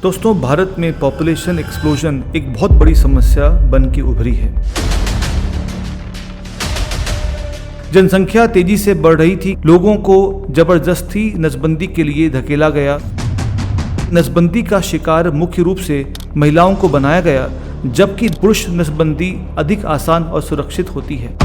दोस्तों, भारत में population explosion एक बहुत बड़ी समस्या बन के उभरी है। जनसंख्या तेजी से बढ़ रही थी, लोगों को जबरदस्ती नसबंदी के लिए धकेला गया। नसबंदी का शिकार मुख्य रूप से महिलाओं को बनाया गया, जबकि पुरुष नसबंदी अधिक आसान और सुरक्षित होती है।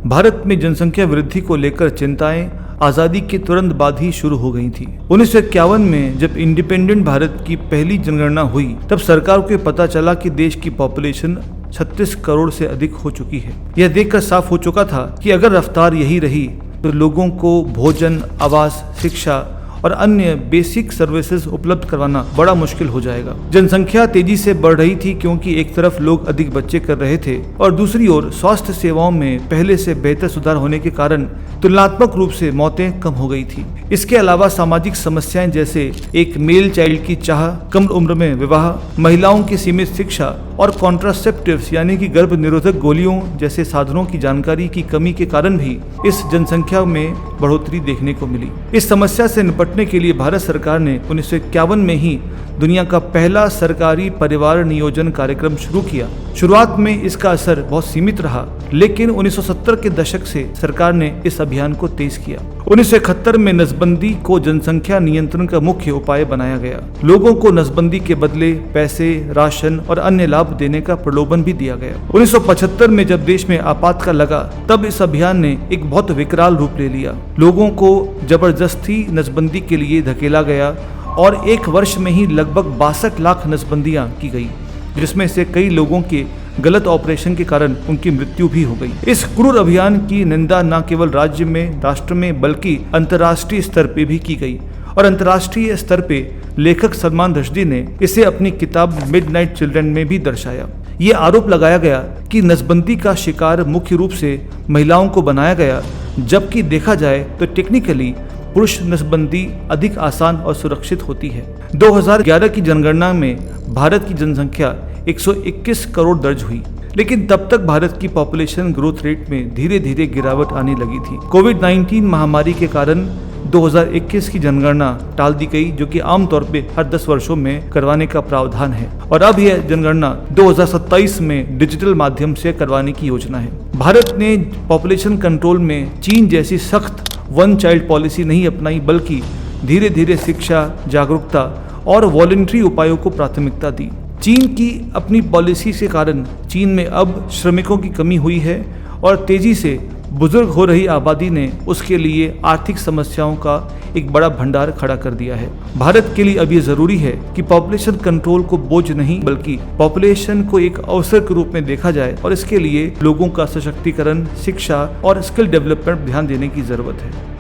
भारत में जनसंख्या वृद्धि को लेकर चिंताएं आज़ादी के तुरंत बाद ही शुरू हो गई थी। 1951 में जब इंडिपेंडेंट भारत की पहली जनगणना हुई, तब सरकार को पता चला कि देश की पॉपुलेशन 36 करोड़ से अधिक हो चुकी है। यह देखकर साफ हो चुका था कि अगर रफ्तार यही रही तो लोगों को भोजन, आवास, शिक्षा और अन्य बेसिक सर्विसेज उपलब्ध करवाना बड़ा मुश्किल हो जाएगा। जनसंख्या तेजी से बढ़ रही थी क्योंकि एक तरफ लोग अधिक बच्चे कर रहे थे और दूसरी ओर स्वास्थ्य सेवाओं में पहले से बेहतर सुधार होने के कारण तुलनात्मक रूप से मौतें कम हो गई थी। इसके अलावा सामाजिक समस्याएं जैसे एक मेल चाइल्ड की चाह, कम उम्र में विवाह, महिलाओं की सीमित शिक्षा और कॉन्ट्रासेप्टिव्स यानी कि गर्भ निरोधक गोलियों जैसे साधनों की जानकारी की कमी के कारण भी इस जनसंख्या में बढ़ोतरी देखने को मिली। इस समस्या से निपटने के लिए भारत सरकार ने 1951 में ही दुनिया का पहला सरकारी परिवार नियोजन कार्यक्रम शुरू किया। शुरुआत में इसका असर बहुत सीमित रहा, लेकिन 1970 के दशक से सरकार ने इस अभियान को तेज किया। 1971 में नसबंदी को जनसंख्या नियंत्रण का मुख्य उपाय बनाया गया। लोगों को नसबंदी के बदले पैसे, राशन और अन्य लाभ देने का प्रलोभन भी दिया गया। 1975 में जब देश में आपातकाल लगा, तब इस अभियान ने एक बहुत विकराल रूप ले लिया। लोगों को जबरदस्ती नसबंदी के लिए धकेला गया और एक वर्ष में ही लगभग 62 लाख नसबंदियां की गई, जिसमें से कई लोगों के गलत ऑपरेशन के कारण उनकी मृत्यु भी हो गई। इस क्रूर अभियान की निंदा न केवल राज्य में, राष्ट्र में, बल्कि अंतर्राष्ट्रीय स्तर पे भी की गई और अंतर्राष्ट्रीय स्तर पे लेखक सलमान रश्दी ने इसे अपनी किताब मिडनाइट चिल्ड्रन में भी दर्शाया। ये आरोप लगाया गया कि नसबंदी का शिकार मुख्य रूप से महिलाओं को बनाया गया, जबकि देखा जाए तो टेक्निकली पुरुष नसबंदी अधिक आसान और सुरक्षित होती है। 2011 की जनगणना में भारत की जनसंख्या 121 करोड़ दर्ज हुई, लेकिन तब तक भारत की पॉपुलेशन ग्रोथ रेट में धीरे धीरे गिरावट आने लगी थी। कोविड-19 महामारी के कारण 2021 की जनगणना टाल दी गई, जो कि आमतौर पे हर 10 वर्षों में करवाने का प्रावधान है और अब यह जनगणना 2027 में डिजिटल माध्यम से करवाने की योजना है। भारत ने पॉपुलेशन कंट्रोल में चीन जैसी सख्त वन चाइल्ड पॉलिसी नहीं अपनाई, बल्कि धीरे धीरे शिक्षा, जागरूकता और वॉलंटरी उपायों को प्राथमिकता दी। चीन की अपनी पॉलिसी के कारण चीन में अब श्रमिकों की कमी हुई है और तेजी से बुजुर्ग हो रही आबादी ने उसके लिए आर्थिक समस्याओं का एक बड़ा भंडार खड़ा कर दिया है। भारत के लिए अब ये जरूरी है कि पॉपुलेशन कंट्रोल को बोझ नहीं, बल्कि पॉपुलेशन को एक अवसर के रूप में देखा जाए और इसके लिए लोगों का सशक्तिकरण, शिक्षा और स्किल डेवलपमेंट ध्यान देने की जरूरत है।